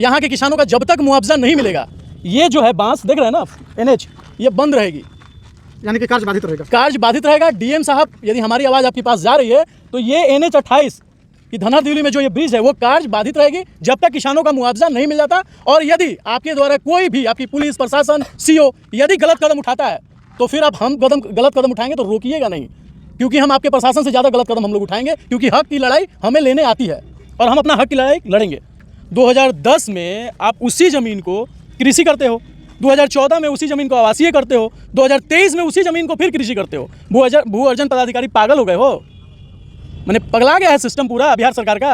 यहाँ के किसानों का जब तक मुआवजा नहीं मिलेगा, ये जो है बांस देख रहे हैं ना NH, ये बंद रहेगी, यानी कि कार्य बाधित रहेगा। कार्य बाधित रहेगा। डीएम साहब, यदि हमारी आवाज़ आपके पास जा रही है तो ये NH 28 कि धनहर दिल्ली में जो ये ब्रिज है वो कार्य बाधित रहेगी जब तक किसानों का मुआवजा नहीं मिल जाता। और यदि आपके द्वारा कोई भी, आपकी पुलिस प्रशासन, CO यदि गलत कदम उठाता है तो फिर आप गलत कदम उठाएंगे तो रोकिएगा नहीं, क्योंकि हम आपके प्रशासन से ज़्यादा गलत कदम हम लोग उठाएंगे, क्योंकि हक की लड़ाई हमें लेने आती है और हम अपना हक की लड़ाई लड़ेंगे। 2010 में आप उसी ज़मीन को कृषि करते हो, 2014 में उसी ज़मीन को आवासीय करते हो, 2023 में उसी ज़मीन को फिर कृषि करते हो। भू अर्जन पदाधिकारी पागल हो गए हो, मैंने पगला गया है सिस्टम पूरा बिहार सरकार का।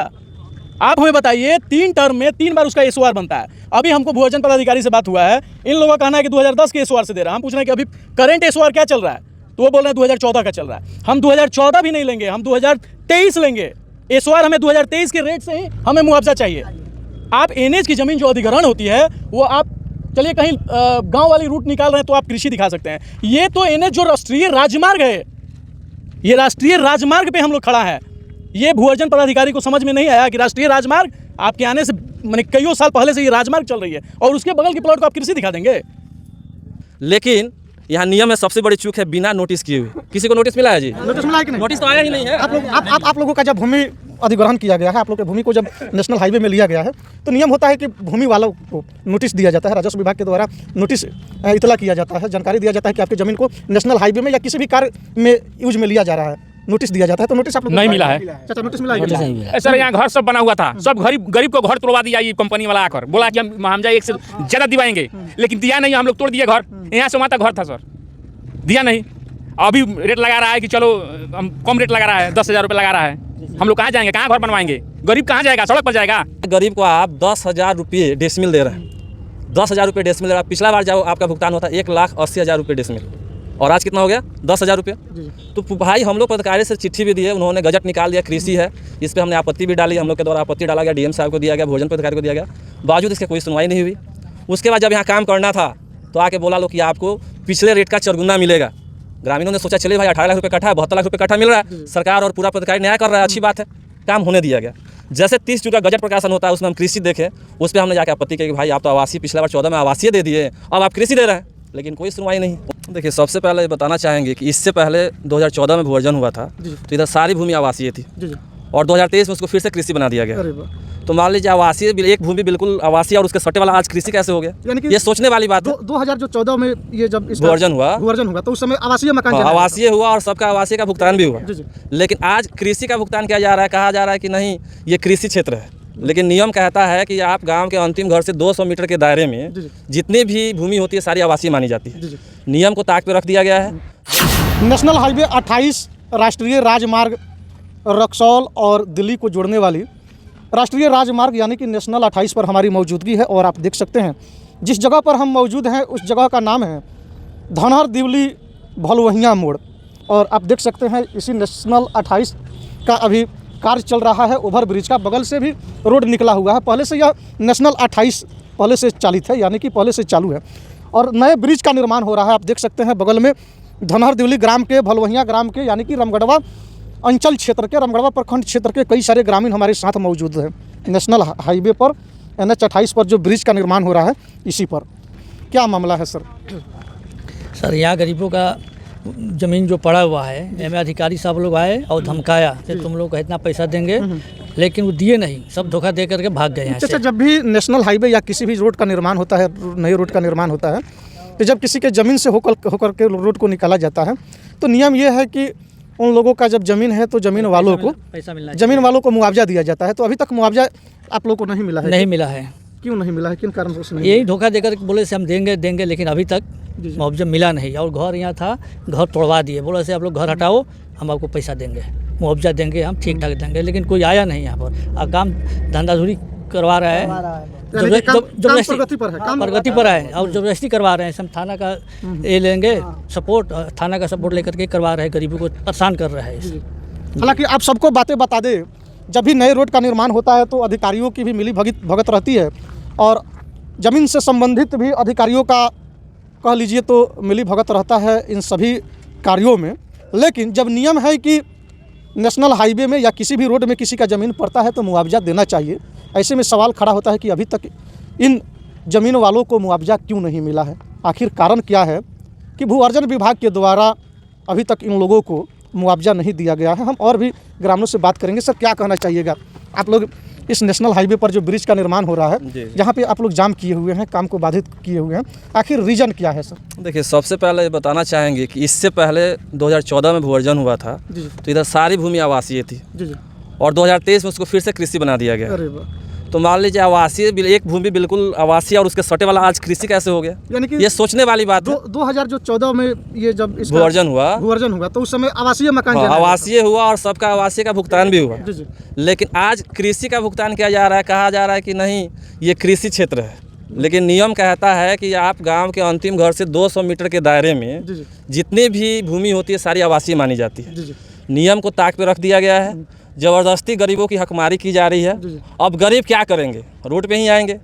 आप हमें बताइए, 3 टर्म में 3 बार उसका SOR बनता है। अभी हमको भू अर्जन पदाधिकारी से बात हुआ है, इन लोगों का कहना है कि 2010 के SOR से दे रहा है। हम पूछ रहे हैं कि अभी करंट SOR क्या चल रहा है, तो वो बोल रहे हैं 2014 का चल रहा है। हम 2014 भी नहीं लेंगे, हम 2023 लेंगे। SOR हमें 2023 के रेट से ही हमें मुआवजा चाहिए। आप NH की ज़मीन जो अधिग्रहण होती है वो आप चलिए कहीं गांव वाली रूट निकाल रहे हैं तो आप कृषि दिखा सकते हैं। ये तो NH जो राष्ट्रीय राजमार्ग है, ये राष्ट्रीय राजमार्ग पे हम लोग खड़ा है। ये भू अर्जन पदाधिकारी को समझ में नहीं आया कि राष्ट्रीय राजमार्ग आपके आने से मैंने कईयों साल पहले से ये राजमार्ग चल रही है और उसके बगल के प्लॉट को आप कृषि दिखा देंगे। लेकिन यहाँ नियम में सबसे बड़ी चूक है, बिना नोटिस किए हुए। किसी को नोटिस मिला है जी? नोटिस मिला है कि नहीं? नोटिस तो आया ही नहीं है। आप लोगों का जब भूमि अधिग्रहण किया गया है, आप लोग के भूमि को जब नेशनल हाईवे में लिया गया है, तो नियम होता है कि भूमि वालों को नोटिस दिया जाता है, राजस्व विभाग के द्वारा नोटिस इतला किया जाता है, जानकारी दिया जाता है कि आपकी ज़मीन को नेशनल हाईवे में या किसी भी कार्य में यूज में लिया जा रहा है, नोटिस दिया जाता है। तो नोटिस आप लोग नहीं मिला है। चाचा नोटिस मिला है? सर यहाँ घर सब बना हुआ था, सब गरीब को घर तोड़वा दिया ये कंपनी वाला आकर, बोला कि हम मुआवजा 1 से ज़्यादा दिवाएंगे, लेकिन दिया नहीं। हम लोग तोड़ दिए घर, यहाँ से वहाँ तक घर था सर, दिया नहीं। अभी रेट लगा रहा है कि चलो हम कम रेट लगा रहा है, 10,000 रुपये लगा रहा है। हम लोग कहाँ जाएंगे, कहाँ घर बनवाएंगे? गरीब कहाँ जाएगा, सड़क पर जाएगा। गरीब को आप 10,000 रुपये डेसिमिल दे रहे हैं, 10,000 रुपये डेसिमिल दे रहे हैं। पिछला बार जब आपका भुगतान होता 1,80,000 रुपये डेसिमिल, और आज कितना हो गया? 10,000 रुपये। तो भाई हम लोग पदाधिकारी से चिट्ठी भी दिए, उन्होंने गजट निकाल दिया, कृषि है, इस पर हमने आपत्ति भी डाली, हम लोग के द्वारा आपत्ति डाला गया, डीएम साहब को दिया गया, भोजन पदाधिकारी को दिया गया, बावजूद इसकी कोई सुनवाई नहीं हुई। उसके बाद जब यहाँ काम करना था तो आके बोला लो कि आपको पिछले रेट का 4 गुना मिलेगा। ग्रामीणों ने सोचा चलिए भाई 18 लाख रुपये कट्ठा है, 72 लाख रुपये कट्ठा मिल रहा है, सरकार और पूरा पदाधिकारी न्याय कर रहा है, अच्छी बात है, काम होने दिया गया। जैसे 30 जून का गजट प्रकाशन होता है, उसमें हम कृषि देखें, उस पर हमने जाकर आपत्ति की कि भाई आप तो आवासीय पिछला बार 14 में आवासीय दे दिए, अब आप कृषि दे रहे हैं, लेकिन कोई सुनवाई नहीं। देखिए, सबसे पहले बताना चाहेंगे कि इससे पहले 2014 में भू अर्जन हुआ था, तो इधर सारी भूमि आवासीय थी, और 2023 में उसको फिर से कृषि बना दिया गया। तो मान लीजिए आवासीय एक भूमि बिल्कुल आवासीय और उसके सट्टे वाला आज कृषि कैसे हो गया? यानी कि ये सोचने वाली बात है। 2014 में ये जब भू अर्जन हुआ तो उस समय आवासीय मकान आवासीय हुआ और सबका आवासीय का भुगतान भी हुआ, लेकिन आज कृषि का भुगतान किया जा रहा है। कहा जा रहा है कि नहीं ये कृषि क्षेत्र है, लेकिन नियम कहता है कि आप गांव के अंतिम घर से 200 मीटर के दायरे में जितनी भी भूमि होती है सारी आवासीय मानी जाती है। नियम को ताक पे रख दिया गया है। नेशनल हाईवे 28 राष्ट्रीय राजमार्ग रक्सौल और दिल्ली को जोड़ने वाली राष्ट्रीय राजमार्ग यानी कि नेशनल 28 पर हमारी मौजूदगी है। और आप देख सकते हैं जिस जगह पर हम मौजूद हैं उस जगह का नाम है धनहर दिल्ली भलवहिया मोड़। और आप देख सकते हैं इसी नेशनल 28 का अभी कार्य चल रहा है। ओवर ब्रिज का बगल से भी रोड निकला हुआ है। पहले से यह नेशनल 28 पहले से चालित है, यानी कि पहले से चालू है, और नए ब्रिज का निर्माण हो रहा है। आप देख सकते हैं बगल में धनहर दिल्ली ग्राम के, भलवहिया ग्राम के, यानी कि रामगढ़वा अंचल क्षेत्र के, रामगढ़वा प्रखंड क्षेत्र के कई सारे ग्रामीण हमारे साथ मौजूद हैं। नेशनल हाईवे पर NH 28 पर जो ब्रिज का निर्माण हो रहा है, इसी पर क्या मामला है सर? सर यहाँ गरीबों का ज़मीन जो पड़ा हुआ है, एम अधिकारी साहब लोग आए और धमकाया कि तुम लोग इतना पैसा देंगे, लेकिन वो दिए नहीं, सब धोखा दे करके भाग गए यहाँ से। जब भी नेशनल हाईवे या किसी भी रोड का निर्माण होता है, नए रोड का निर्माण होता है, तो जब किसी के ज़मीन से होकर के रोड को निकाला जाता है, तो नियम ये है कि उन लोगों का जब ज़मीन है तो ज़मीन वालों को ज़मीन वालों को मुआवजा दिया जाता है। तो अभी तक मुआवजा आप लोगों को नहीं मिला है? नहीं मिला है। क्यों नहीं मिला है, किन कारण से नहीं? यही धोखा देकर बोले से हम देंगे, लेकिन अभी तक मुआवजा मिला नहीं। और घर यहाँ था, घर तोड़वा दिए, बोले से आप लोग घर हटाओ, हम आपको पैसा देंगे, मुआवजा देंगे, हम ठीक ठाक देंगे, लेकिन कोई आया नहीं यहाँ पर। और काम धंधाधुरी करवा रहा है, प्रगति पर है और जबरदस्ती करवा रहे हैं। हम थाना का ये लेंगे सपोर्ट, थाना का सपोर्ट लेकर के करवा रहे हैं, गरीबों को परेशान कर रहे हैं। हालांकि आप सबको बातें बता दें, जब भी नए रोड का निर्माण होता है तो अधिकारियों की भी मिली भगत रहती है, और ज़मीन से संबंधित भी अधिकारियों का कह लीजिए तो मिली भगत रहता है इन सभी कार्यों में। लेकिन जब नियम है कि नेशनल हाईवे में या किसी भी रोड में किसी का ज़मीन पड़ता है तो मुआवजा देना चाहिए, ऐसे में सवाल खड़ा होता है कि अभी तक इन ज़मीन वालों को मुआवजा क्यों नहीं मिला है, आखिर कारण क्या है कि भू अर्जन विभाग के द्वारा अभी तक इन लोगों को मुआवजा नहीं दिया गया है। हम और भी ग्रामीणों से बात करेंगे। सर, क्या कहना चाहिएगा, आप लोग इस नेशनल हाईवे पर जो ब्रिज का निर्माण हो रहा है, जहाँ पे आप लोग जाम किए हुए हैं, काम को बाधित किए हुए हैं, आखिर रीजन क्या है सर? देखिए, सबसे पहले बताना चाहेंगे कि इससे पहले 2014 में भू अर्जन हुआ था, तो इधर सारी भूमि आवासीय थी और 2023 में उसको फिर से कृषि बना दिया गया। अरे वाह। तो मान लीजिए आवासीय एक भूमि बिल्कुल आवासीय और उसके सटे वाला आज कृषि कैसे हो गया, यानी कि ये सोचने वाली बात है। 2014 में ये जब भू अर्जन हुआ तो उस समय आवासीय मकान आवासीय हुआ और सबका आवासीय का भुगतान भी हुआ। लेकिन आज कृषि का भुगतान किया जा रहा है, कहा जा रहा है कि नहीं ये कृषि क्षेत्र है, लेकिन नियम कहता है कि आप गांव के अंतिम घर से 200 मीटर के दायरे में जितनी भी भूमि होती है सारी आवासीय मानी जाती है। नियम को ताक पे रख दिया गया है, ज़बरदस्ती गरीबों की हकमारी की जा रही है। अब गरीब क्या करेंगे, रोड पे ही आएंगे।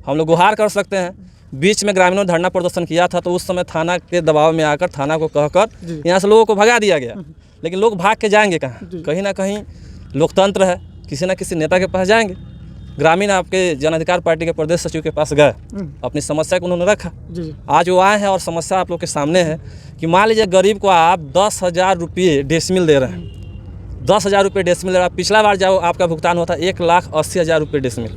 हम लोग गुहार कर सकते हैं। बीच में ग्रामीणों ने धरना प्रदर्शन किया था, तो उस समय थाना के दबाव में आकर थाना को कहकर यहाँ से लोगों को भगा दिया गया। लेकिन लोग भाग के जाएंगे कहाँ, कहीं ना कहीं लोकतंत्र है, किसी न किसी नेता के पास जाएंगे। ग्रामीण आपके जन अधिकार पार्टी के प्रदेश सचिव के पास गए, अपनी समस्या को उन्होंने रखा। आज वो आए हैं और समस्या आप लोग के सामने है कि मान लीजिए गरीब को आप 10,000 रुपये डेसिमिल दे रहे हैं, 10,000 रुपये डेसिमिल दे रहे हैं। पिछला बार जब आपका भुगतान होता 1,80,000 रुपये डेसिमिल,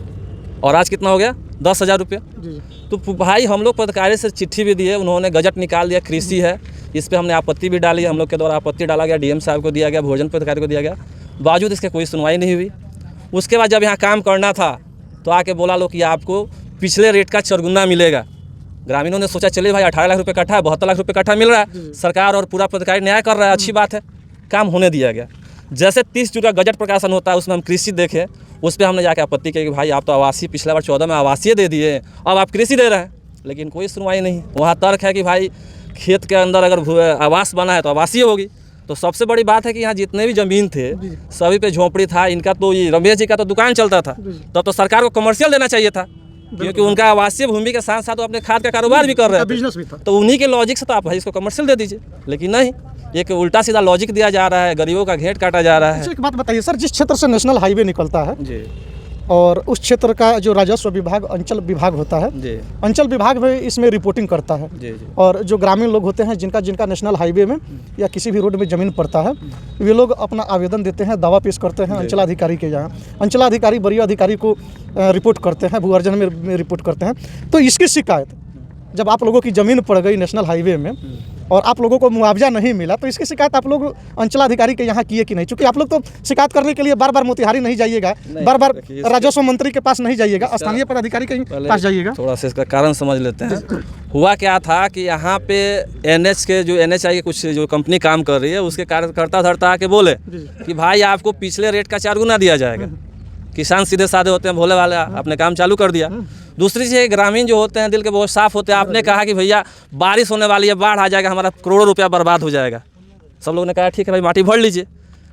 और आज कितना हो गया 10,000 रुपये। तो भाई हम लोग पदाधिकारी से चिट्ठी भी दिए, उन्होंने गजट निकाल दिया, कृषि है, इस पर हमने आपत्ति भी डाली, हम लोग के द्वारा आपत्ति डाला गया, डीएम साहब को दिया गया, भोजन पदाधिकारी को दिया गया, बावजूद इसके कोई सुनवाई नहीं हुई। उसके बाद जब यहाँ काम करना था तो आके बोला लो कि आपको पिछले रेट का 4 गुना मिलेगा। ग्रामीणों ने सोचा चलिए भाई 18 लाख रुपये कट्ठा है, 72 लाख रुपये कट्ठा मिल रहा है, सरकार और पूरा पदाधिकारी न्याय कर रहा है, अच्छी बात है, काम होने दिया गया। जैसे 30 जून का गजट प्रकाशन होता है, उसमें हम कृषि देखें, उस पर हमने जाके आपत्ति की कि भाई आप तो आवासीय पिछला बार 14 में आवासीय दे दिए, अब आप कृषि दे रहे हैं, लेकिन कोई सुनवाई नहीं। वहाँ तर्क है कि भाई खेत के अंदर अगर आवास बना है तो आवासीय होगी। तो सबसे बड़ी बात है कि यहाँ जितने भी ज़मीन थे सभी पे झोंपड़ी था। इनका तो ये रमेश जी का तो दुकान चलता था, तब तो सरकार को कमर्शियल देना चाहिए था, क्योंकि उनका आवासीय भूमि के साथ साथ वो अपने खाद का कारोबार भी कर रहे थे, बिजनेस भी था। तो उन्हीं के लॉजिक से तो आप भाई इसको कमर्शियल दे दीजिए, लेकिन नहीं, एक उल्टा सीधा लॉजिक दिया जा रहा है, गरीबों का घेट काटा जा रहा है। एक बात बताइए सर, जिस क्षेत्र से नेशनल हाईवे निकलता है जी, और उस क्षेत्र का जो राजस्व विभाग अंचल विभाग होता है जी, अंचल विभाग में इसमें रिपोर्टिंग करता है जी, जी। और जो ग्रामीण लोग होते हैं जिनका नेशनल हाईवे में या किसी भी रोड में ज़मीन पड़ता है, वे लोग अपना आवेदन देते हैं, दावा पेश करते हैं अंचलाधिकारी के यहाँ। अंचलाधिकारी वरीय अधिकारी को रिपोर्ट करते हैं, भू अर्जन में रिपोर्ट करते हैं। तो इसकी शिकायत जब आप लोगों की ज़मीन पड़ गई नेशनल हाईवे में और आप लोगों को मुआवजा नहीं मिला, तो इसकी शिकायत आप लोग अंचलाधिकारी के यहाँ किए कि नहीं? क्योंकि आप लोग तो शिकायत करने के लिए बार बार मोतिहारी नहीं जाइएगा, बार बार राजस्व मंत्री के पास नहीं जाइएगा, स्थानीय पदाधिकारी के पास जाइएगा। थोड़ा सा इसका कारण समझ लेते हैं। हुआ क्या था कि यहाँ पे NH के जो NHI के कुछ जो कंपनी काम कर रही है, उसके कार्यकर्ता धरता आके बोले कि भाई आपको पिछले रेट का 4 गुना दिया जाएगा। किसान सीधे साधे होते हैं, भोले वाले, आपने काम चालू कर दिया। दूसरी चीज़, ग्रामीण जो होते हैं दिल के बहुत साफ होते हैं, आपने कहा कि भैया बारिश होने वाली है, बाढ़ आ जाएगा, हमारा करोड़ों रुपया बर्बाद हो जाएगा। सब लोगों ने कहा ठीक है भाई माटी भर लीजिए,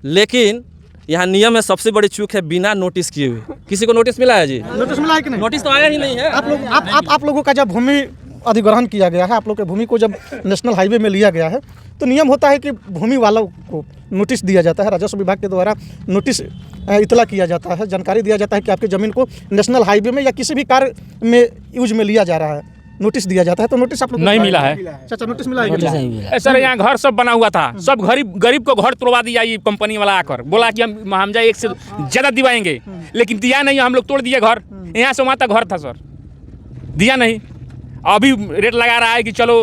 लेकिन यहाँ नियम में सबसे बड़ी चूक है बिना नोटिस किए हुए। किसी को नोटिस मिला है जी? नोटिस मिला है कि नहीं? नोटिस तो आया ही नहीं है। आप लोगों का जब भूमि अधिग्रहण किया गया है, आप लोग के भूमि को जब नेशनल हाईवे में लिया गया है, तो नियम होता है कि भूमि वालों को नोटिस दिया जाता है, राजस्व विभाग के द्वारा नोटिस इतला किया जाता है, जानकारी दिया जाता है कि आपकी ज़मीन को नेशनल हाईवे में या किसी भी कार्य में यूज में लिया जा रहा है, नोटिस दिया जाता है। तो नोटिस आप लोग नहीं मिला है। चाचा, नोटिस मिला है? सर यहाँ घर सब बना हुआ था, सब गरीब को घर तोड़वा दिया ये कंपनी वाला आकर, बोला कि हम जाए 1 से ज़्यादा दिवाएंगे, लेकिन दिया नहीं, हम लोग तोड़ दिए घर। यहाँ से वहाँ तक घर था सर, दिया नहीं। अभी रेट लगा रहा है कि चलो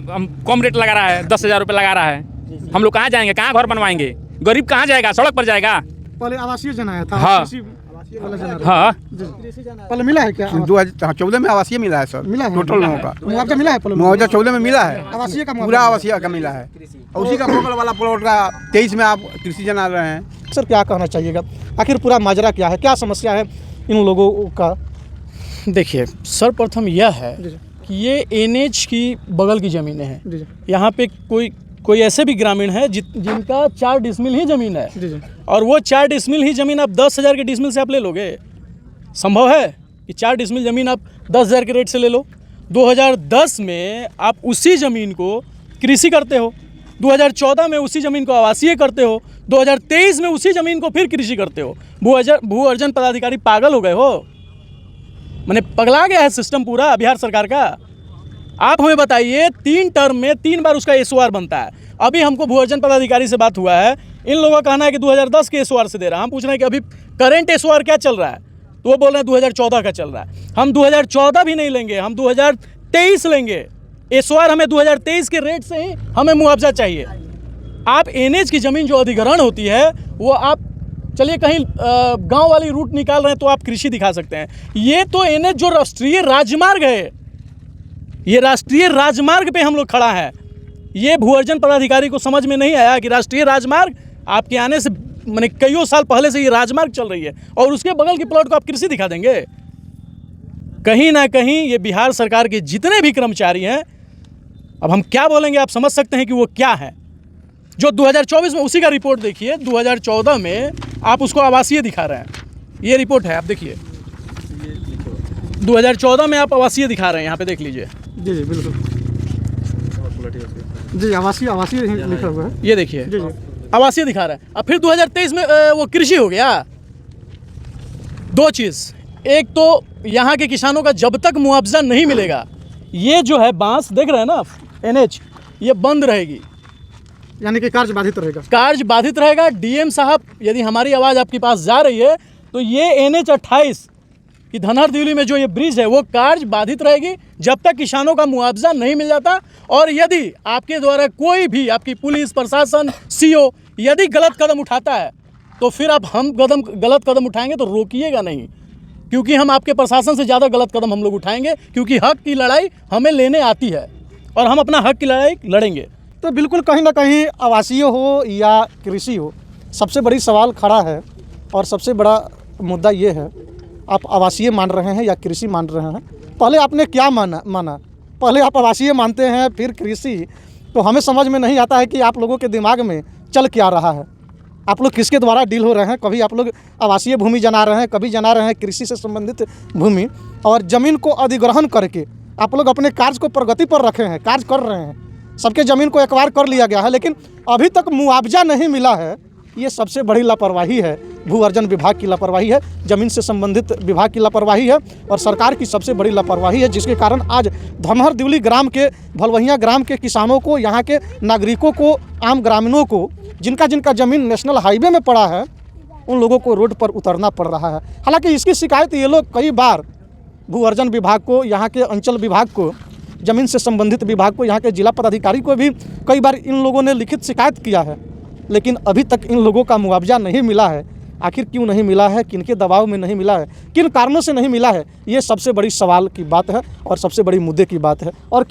हम कम रेट लगा रहा है, 10,000 रुपये लगा रहा है। हम लोग कहाँ जाएंगे, कहाँ घर बनवाएंगे? गरीब कहाँ जाएगा, सड़क पर जाएगा। पहले आवासीय जन आया था। हाँ हाँ, पहले मिला है क्या? 2014 में आवासीय मिला है सर, मिला है टोटल लोगों का मुआवजा मिला है? पहले मुआवजा 14 में मिला है, आवासीय का पूरा आवासीय का मिला है, और उसी का बगल वाला प्लॉट का 23 में आप कृषि जन आ रहे हैं। सर, क्या कहना चाहिएगा, आखिर पूरा माजरा क्या है, क्या समस्या है इन लोगों का? देखिए, सर्वप्रथम यह है कि ये NH की बगल की ज़मीनें हैं। यहाँ पे कोई ऐसे भी ग्रामीण है जिनका 4 डिसमिल ही ज़मीन है, और वो 4 डिसमिल ही ज़मीन आप 10,000 के डिसमिल से आप ले लोगे? संभव है कि 4 डिसमिल ज़मीन आप 10,000 के रेट से ले लो? 2010 में आप उसी ज़मीन को कृषि करते हो, 2014 में उसी ज़मीन को आवासीय करते हो, 2023 में उसी ज़मीन को फिर कृषि करते हो। भू अर्जन पदाधिकारी पागल हो गए हो? मैंने पगला गया है सिस्टम पूरा बिहार सरकार का। आप हमें बताइए 3 टर्म में 3 बार उसका एसओआर बनता है। अभी हमको भूअर्जन पदाधिकारी से बात हुआ है, इन लोगों का कहना है कि 2010 के एसओआर से दे रहा है। हम पूछ रहे हैं कि अभी करंट एसओआर क्या चल रहा है, तो वो बोल रहे हैं 2014 का चल रहा है। हम 2014 भी नहीं लेंगे, हम 2023 लेंगे। एसओआर हमें 2023 के रेट से ही हमें मुआवजा चाहिए। आप एनएच की ज़मीन जो अधिग्रहण होती है वो आप चलिए कहीं गांव वाली रूट निकाल रहे हैं तो आप कृषि दिखा सकते हैं। ये तो एनएच जो राष्ट्रीय राजमार्ग है, ये राष्ट्रीय राजमार्ग पे हम लोग खड़ा है। ये भूअर्जन पदाधिकारी को समझ में नहीं आया कि राष्ट्रीय राजमार्ग आपके आने से मैंने कईयों साल पहले से ये राजमार्ग चल रही है और उसके बगल के प्लॉट को आप कृषि दिखा देंगे। कहीं ना कहीं ये बिहार सरकार के जितने भी कर्मचारी हैं, अब हम क्या बोलेंगे आप समझ सकते हैं कि वो क्या है। जो 2024 में उसी का रिपोर्ट देखिए, 2014 में आप उसको आवासीय दिखा रहे हैं। ये रिपोर्ट है, आप देखिए 2014 में आप आवासीय दिखा रहे हैं, यहाँ पे देख लीजिए। जी जी बिल्कुल जी, आवासीय आवासीय लिखा हुआ है। ये देखिए जी जी आवासीय दिखा रहा है। अब फिर 2023 में वो कृषि हो गया। 2 चीज़, एक तो यहाँ के किसानों का जब तक मुआवजा नहीं मिलेगा, ये जो है बांस देख रहे हैं ना एनएच, ये बंद रहेगी, यानी कि कार्य बाधित रहेगा। कार्य बाधित रहेगा। डीएम साहब, यदि हमारी आवाज़ आपके पास जा रही है तो ये NH 28 कि धनहर दिल्ली में जो ये ब्रिज है वो कार्य बाधित रहेगी जब तक किसानों का मुआवजा नहीं मिल जाता। और यदि आपके द्वारा कोई भी आपकी पुलिस प्रशासन CO यदि गलत कदम उठाता है तो फिर आप गलत कदम उठाएंगे तो रोकिएगा नहीं, क्योंकि हम आपके प्रशासन से ज़्यादा गलत कदम हम लोग उठाएंगे, क्योंकि हक की लड़ाई हमें लेने आती है और हम अपना हक की लड़ाई लड़ेंगे। तो बिल्कुल कहीं ना कहीं आवासीय हो या कृषि हो, सबसे बड़ी सवाल खड़ा है और सबसे बड़ा मुद्दा ये है, आप आवासीय मान रहे हैं या कृषि मान रहे हैं। पहले आपने क्या माना पहले आप आवासीय मानते हैं फिर कृषि, तो हमें समझ में नहीं आता है कि आप लोगों के दिमाग में चल क्या रहा है। आप लोग किसके द्वारा डील हो रहे हैं। कभी आप लोग आवासीय भूमि जना रहे हैं, कभी जना रहे हैं कृषि से संबंधित भूमि, और ज़मीन को अधिग्रहण करके आप लोग अपने कार्य को प्रगति पर रखे हैं, कार्य कर रहे हैं। सबके ज़मीन को एक्वायर कर लिया गया है लेकिन अभी तक मुआवजा नहीं मिला है। ये सबसे बड़ी लापरवाही है, भूअर्जन विभाग की लापरवाही है, ज़मीन से संबंधित विभाग की लापरवाही है और सरकार की सबसे बड़ी लापरवाही है, जिसके कारण आज धनहर दिवली ग्राम के, भलवहिया ग्राम के किसानों को, यहाँ के नागरिकों को, आम ग्रामीणों को, जिनका ज़मीन नेशनल हाईवे में पड़ा है, उन लोगों को रोड पर उतरना पड़ रहा है। हालांकि इसकी शिकायत ये लोग कई बार भूअर्जन विभाग को, यहाँ के अंचल विभाग को, ज़मीन से संबंधित विभाग को, यहाँ के जिला पदाधिकारी को भी कई बार इन लोगों ने लिखित शिकायत किया है, लेकिन अभी तक इन लोगों का मुआवजा नहीं मिला है। आखिर क्यों नहीं मिला है, किनके दबाव में नहीं मिला है, किन कारणों से नहीं मिला है, ये सबसे बड़ी सवाल की बात है और सबसे बड़ी मुद्दे की बात है। और क्या